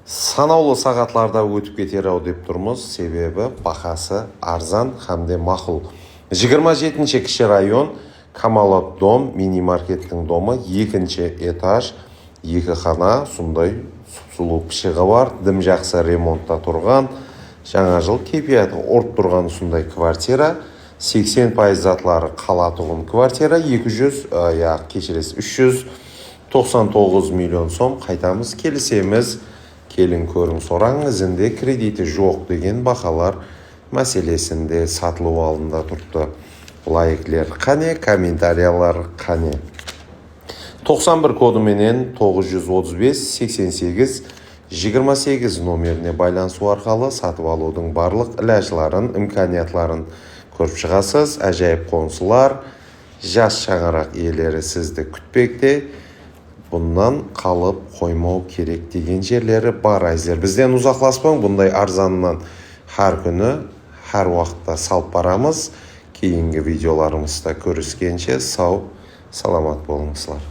Санаулы сағатларда өтіп кетер ау деп тұрмыз, себебі бақасы арзан хамде мақұл. 27-ші кіші район Камалат дом мини-маркеттің домы, 2-ші этаж, 2 қана, сондай сұлу пішігі бар, дым жақсы ремонтта тұрған, жаңа жыл кепияты орт тұрған сондай квартира, 80% затлары қала тұғын квартира, 399 миллион сом қайтамыз, келісеміз. Келін көрің сораң, ізінде кредиті жоқ деген бақалар мәселесінде сатылу алдында тұрды. Лайклер қане, комментариялар қане. 91 кодыменен 935-88-28 номеріне байланысу арқалы сатып алудың барлық іләжларын, имканиятларын көріп шығасыз. Әжайып қонсылар, жас шаңарақ иелері сізді күтпекте. Бұннан қалып қоймау керек деген жерлері бар әзер. Бізден ұзақласпаң, бұндай арзанынан әр күні, әр уақытта салып барамыз. Кейінгі видеоларымызда көріскенше сау, саламат болыңызлар.